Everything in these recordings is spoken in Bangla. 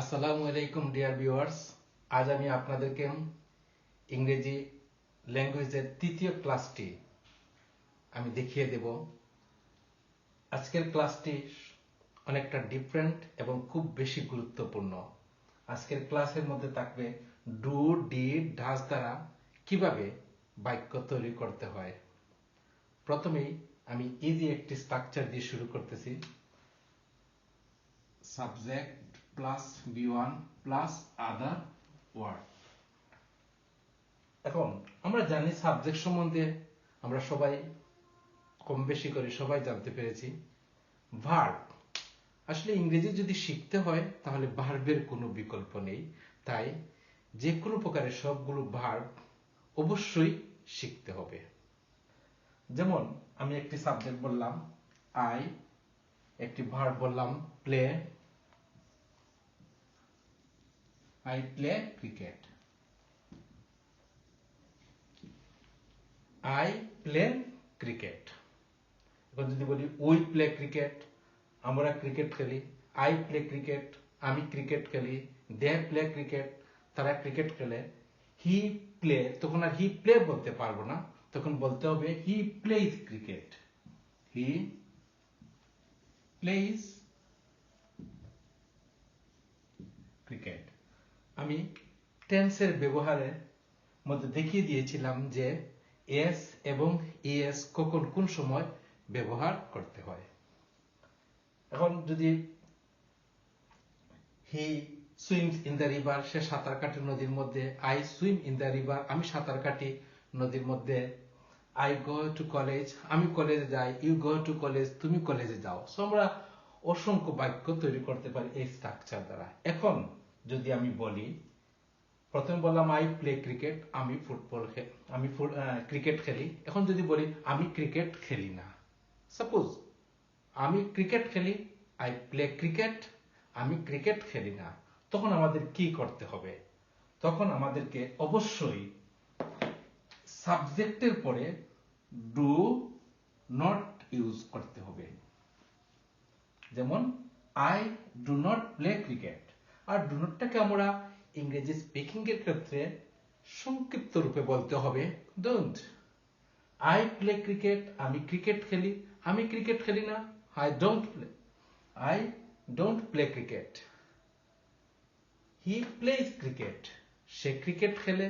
আসসালামু আলাইকুম ডিয়ার ভিউয়ার্স। আজ আমি আপনাদেরকে ইংরেজি ল্যাঙ্গুয়েজের তৃতীয় ক্লাসটি আমি দেখিয়ে দেব। আজকের ক্লাসটি অনেকটা ডিফারেন্ট এবং খুব বেশি গুরুত্বপূর্ণ। আজকের ক্লাসের মধ্যে থাকবে ডু, ডিড, ডাজ দ্বারা কিভাবে বাক্য তৈরি করতে হয়। প্রথমেই আমি ইজি একটি স্ট্রাকচার দিয়ে শুরু করতেছি। Subject plus V1 plus other word. এখন আমরা জানি সাবজেক্ট সম্বন্ধে আমরা সবাই কম বেশি করে সবাই জানতে পেরেছি। ভার্ব, আসলে ইংরেজি যদি শিখতে হয় তাহলে ভার্বের কোনো বিকল্প নেই, তাই যে কোনো প্রকারের সবগুলো ভার্ব অবশ্যই শিখতে হবে। যেমন আমি একটি সাবজেক্ট বললাম আই, একটি ভার্ব বললাম play, I play cricket. I play cricket. এখন যদি বলি উই প্লে ক্রিকেট, আমরা ক্রিকেট খেলি। আই প্লে ক্রিকেট, আমি ক্রিকেট খেলি। দে প্লে ক্রিকেট, তারা ক্রিকেট খেলে। হি প্লে, তখন আর হি প্লে বলতে পারবো না, তখন বলতে হবে he plays cricket. He plays cricket. আমি টেন্সের ব্যবহারের মধ্যে দেখিয়ে দিয়েছিলাম যে এস এবং ইএস কখন কোন সময় ব্যবহার করতে হয়। এখন যদি হি সুইমস ইন দ্য রিভার, সে সাঁতার কাটে নদীর মধ্যে। I swim in the river, আমি সাঁতার কাটি নদীর মধ্যে। আই গো টু কলেজ, আমি কলেজে যাই। ইউ গো টু কলেজ, তুমি কলেজে যাও। সো আমরা অসংখ্য বাক্য তৈরি করতে পারি এই স্ট্রাকচার দ্বারা। এখন যদি আমি বলি, প্রথমে বললাম আই প্লে ক্রিকেট, আমি ক্রিকেট খেলি। এখন যদি বলি আমি ক্রিকেট খেলি না, সাপোজ আমি ক্রিকেট খেলি, আই প্লে ক্রিকেট, আমি ক্রিকেট খেলি না, তখন আমাদের কি করতে হবে? তখন আমাদেরকে অবশ্যই সাবজেক্টের পরে ডু নট ইউজ করতে হবে। যেমন I do not play cricket. আর ডু নটটাকে আমরা ইংরেজি স্পিকিং এর ক্ষেত্রে সংক্ষিপ্ত রূপে বলতে হবে ডোন্ট। আই প্লে ক্রিকেট, আমি ক্রিকেট খেলি। আমি ক্রিকেট খেলি না, I don't play cricket. He plays cricket, সে ক্রিকেট খেলে।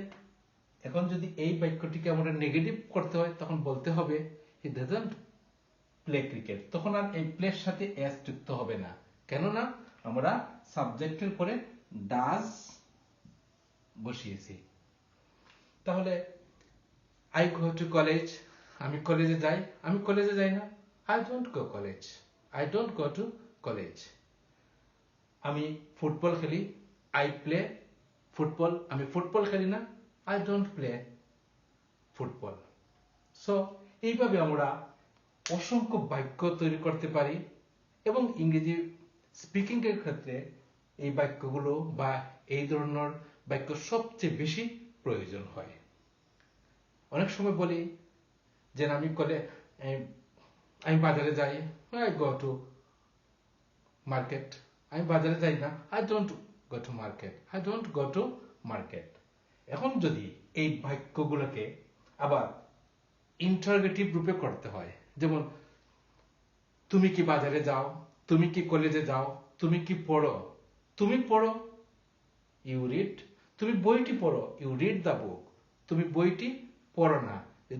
এখন যদি এই বাক্যটিকে আমরা নেগেটিভ করতে হয় তখন বলতে হবে হি ডাজন্ট প্লে ক্রিকেট। তখন আর এই প্লের সাথে এস যুক্ত হবে না, কেননা আমরা সাবজেক্টের পরে ডাজ বসিয়েছি। তাহলে আই গো টু কলেজ, আমি কলেজে যাই। আমি কলেজে যাই না, I don't go college. I don't go to college. আমি ফুটবল খেলি, আই প্লে ফুটবল, আমি ফুটবল খেলি না, I don't play football. So এইভাবে আমরা অসংখ্য বাক্য তৈরি করতে পারি এবং ইংরেজি স্পিকিং এর ক্ষেত্রে এই বাক্যগুলো বা এই ধরনের বাক্য সবচেয়ে বেশি প্রয়োজন হয়। অনেক সময় বলি যে আমি বাজারে যাই, আই গো টু মার্কেট। আমি বাজারে যাই না, I don't go to market. I don't go to market. এখন যদি এই বাক্যগুলোকে আবার ইন্টারোগেটিভ রূপে করতে হয়, যেমন তুমি কি বাজারে যাও, তুমি কি কলেজে যাও, তুমি কি পড়ো, তুমি পড়ো, ইউ রিড। তুমি বইটি পড়ো, ইউ রিড দ্য বুক। তুমি বইটি পড়ো না,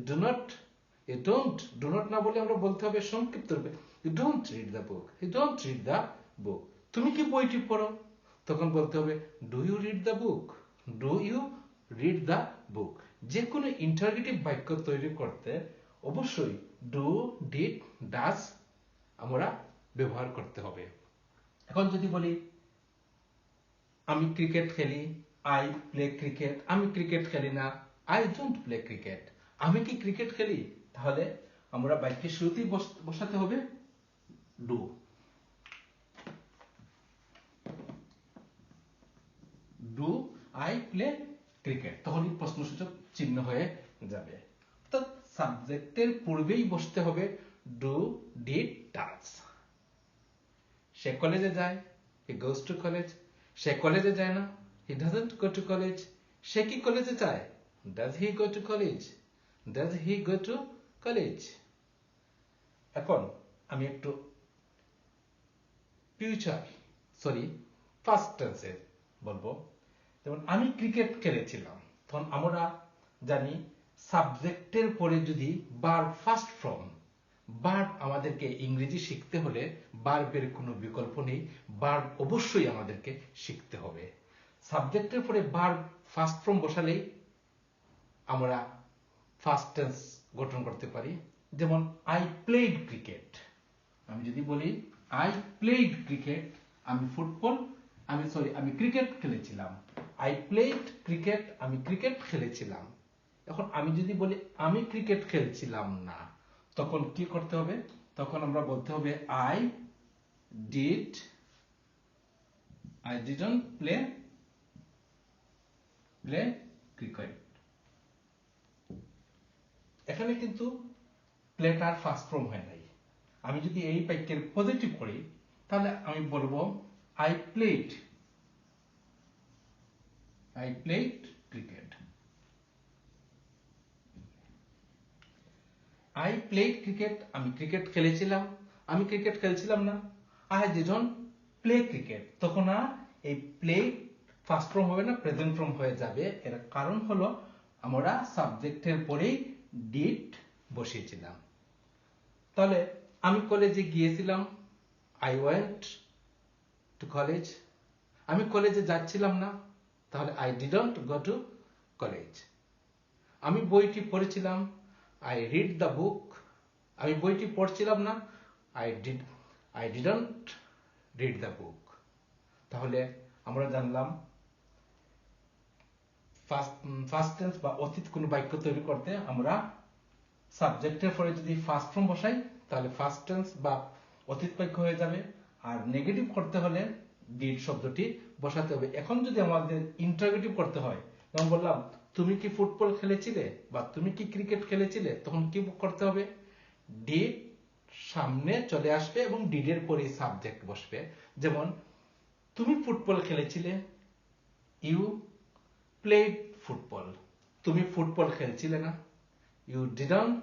ডু নট না বলে আমরা বলতে হবে সংক্ষিপ্ত রূপে you don't read the book, you don't read the book. তুমি কি বইটি পড়ো, তখন বলতে হবে do you read the book, do you read the book. যে কোনো ইন্টারোগেটিভ বাক্য তৈরি করতে অবশ্যই ডু, ডিড, ডাজ আমরা ব্যবহার করতে হবে। এখন যদি বলি আমি ক্রিকেট খেলি, আই প্লে ক্রিকেট, আমি ক্রিকেট খেলি না, আই ডোন্ট প্লে ক্রিকেট। আমি কি ক্রিকেট খেলি, তাহলে আমরা বাক্যের শুরুতেই বসাতে হবে do. Do I play cricket, তখনই প্রশ্নসূচক চিহ্ন হয়ে যাবে। তো সাবজেক্টের পূর্বেই বসতে হবে ডু, ডিড, ডাজ। সে কলেজে যায়, হি গোজ টু কলেজ। সে কলেজে যায় না, he doesn't go to college. সে কি কলেজে যায়, does he go to college, does he go to college. এখন আমি একটু ফার্স্ট টেন্সে বলবো। যেমন আমি ক্রিকেট খেলেছিলাম, তখন আমরা জানি সাবজেক্টের পরে যদি ভার্ব ফার্স্ট ফর্ম, ভার্ব আমাদেরকে ইংরেজি শিখতে হলে ভার্বের কোনো বিকল্প নেই, ভার্ব অবশ্যই আমাদেরকে শিখতে হবে। সাবজেক্টের পরে ভার্ব ফার্স্ট ফর্ম বসালেই আমরা ফার্স্ট টেন্স গঠন করতে পারি। যেমন আই প্লেড ক্রিকেট, আমি যদি বলি আই প্লেড ক্রিকেট, আমি ক্রিকেট খেলেছিলাম। আই প্লেড ক্রিকেট, আমি ক্রিকেট খেলেছিলাম। এখন আমি যদি বলি আমি ক্রিকেট খেলছিলাম না, তখন কি করতে হবে, তখন আমরা বলতে হবে আই ডিডন্ট প্লে ক্রিকেট। এখানে কিন্তু প্লেটার ফার্স্ট ফর্ম হয় নাই। আমি যদি এই বাক্যের পজিটিভ করি, তাহলে আমি বলবো I played cricket. I played cricket, আমি ক্রিকেট খেলেছিলাম। আমি ক্রিকেট খেলছিলাম না, আই ডিডন্ট প্লে ক্রিকেট। তখন আর এই প্লে ফার্স্ট ফর্ম হবে না, প্রেজেন্ট ফর্ম হয়ে যাবে। এর কারণ হলো আমরা সাবজেক্টের পরেই ডিড বসিয়েছিলাম। তাহলে আমি কলেজে গিয়েছিলাম, আই ওয়েন্ট টু কলেজ। আমি কলেজে যাচ্ছিলাম না, তাহলে I didn't go to college. আমি বইটি পড়েছিলাম, আই রিড দ্য বুক। আমি বইটি পড়ছিলাম না, আই ডিডন্ট রিড দ্য বুক। তাহলে আমরা জানলাম ফার্স্ট টেন্স বা অতীত কোনো বাক্য তৈরি করতে আমরা সাবজেক্টের পরে যদি ফার্স্ট ফর্ম বসাই, তাহলে ফার্স্ট টেন্স বা অতীত বাক্য হয়ে যাবে। আর নেগেটিভ করতে হলে ডিড শব্দটি বসাতে হবে। এখন যদি আমাদের ইন্টারোগেটিভ করতে হয়, যেমন বললাম তুমি কি ফুটবল খেলেছিলে বা তুমি কি ক্রিকেট খেলেছিলে, তখন কি করতে হবে, ডিড সামনে চলে আসবে এবং ডিডের পরে সাবজেক্ট বসবে। যেমন তুমি ফুটবল খেলেছিলে, ইউ প্লেড ফুটবল। তুমি ফুটবল খেলছিলে না, ইউ ডিডন্ট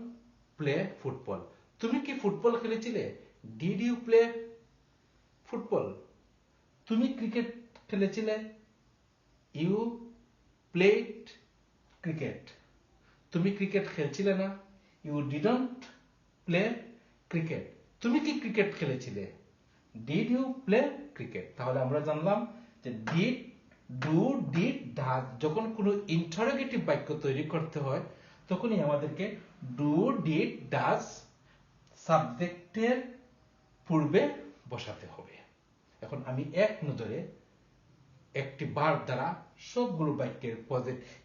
প্লে ফুটবল। তুমি কি ফুটবল খেলেছিলে, ডিড ইউ প্লে ফুটবল। তুমি ক্রিকেট খেলেছিলে, ইউ প্লেড ক্রিকেট। তুমি ক্রিকেট খেলছিলে না, ইউ ডিডন্ট প্লে ক্রিকেট। তুমি কি ক্রিকেট খেলেছিলে, ডিড ইউ প্লে ক্রিকেট। তাহলে আমরা জানলাম যে ডিড, ডু, ডিড, ডাজ যখন কোনো ইন্টারোগেটিভ বাক্য তৈরি করতে হয়, তখনই আমাদেরকে ডু, ডিড, ডাজ সাবজেক্টের পূর্বে বসাতে হবে। এখন আমি এক নজরে একটি ভার্ব দ্বারা সবগুলো বাক্যের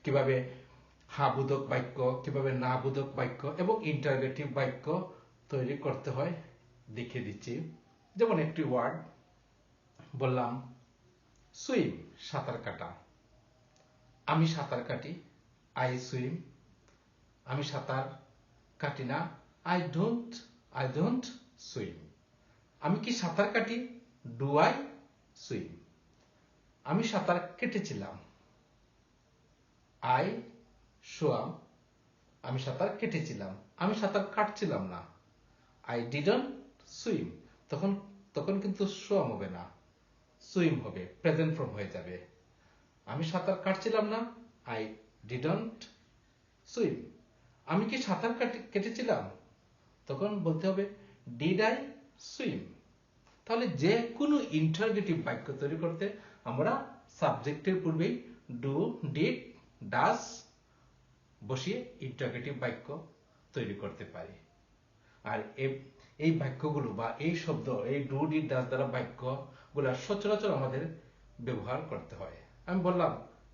কিভাবে হ্যাঁ বোধক বাক্য, কিভাবে না বোধক বাক্য এবং ইন্টারোগেটিভ বাক্য তৈরি করতে হয় দেখিয়ে দিচ্ছি। যেমন একটি ওয়ার্ড বললাম সুইম, সাঁতার কাটা। আমি সাঁতার কাটি, আই সুইম। আমি সাঁতার কাটি না, আই ডোন্ট সুইম। আমি কি সাঁতার কাটি, ডু আই সুইম। আমি সাঁতার কেটেছিলাম, আই সোয়াম। আমি সাঁতার কেটেছিলাম। আমি সাঁতার কাটছিলাম না, আই ডিডন্ট সুইম। তখন কিন্তু সোয়াম হবে না, সুইম হবে, প্রেজেন্ট ফর্ম হয়ে যাবে। আমি সাঁতার কাটছিলাম না, আই ডিডন্ট সুইম। আমি কি সাঁতার কেটেছিলাম, তখন বলতে হবে ডিড আই সুইম। তাহলে যে কোনো ইন্টারোগেটিভ বাক্য তৈরি করতে আমরা সাবজেক্টের পূর্বেই ডু, ডিড, ডাজ বসিয়ে ইন্টারোগেটিভ বাক্য তৈরি করতে পারি। আর এই বাক্যগুলো বা এই শব্দ, এই ডু, ডিড, ডাজ দ্বারা বাক্যগুলো সচরাচর আমাদের ব্যবহার করতে হয়। আমি বললাম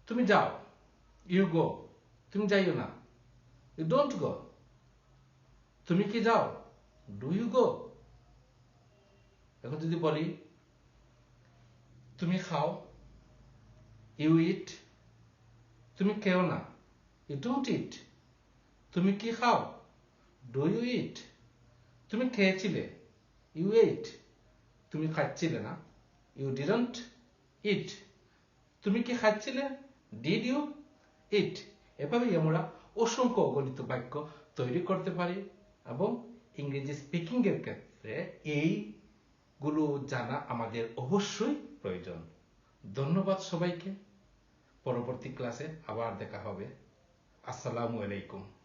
তুমি যাও, ইউ গো। তুমি যাইও না, ইউ ডোন্ট গো। তুমি কি যাও, ডু ইউ গো। এখন যদি বলি তুমি খাও, ইউ ইট। তুমি খেও না, ইউ ডোন্ট ইট। তুমি কি খাও, ডু ইউ ইট। তুমি খেয়েছিলে, ইউ এট। তুমি খাচ্ছিলে না, ইউ ডিডন্ট ইট। তুমি কি খাচ্ছিলে? ডিড ইউ ইট? এভাবেই আমরা অসংখ্য অগণিত বাক্য তৈরি করতে পারি এবং ইংরেজি স্পিকিং এর ক্ষেত্রে এইগুলো জানা আমাদের অবশ্যই প্রয়োজন। ধন্যবাদ সবাইকে। পরবর্তী ক্লাসে আবার দেখা হবে। আসসালামু আলাইকুম।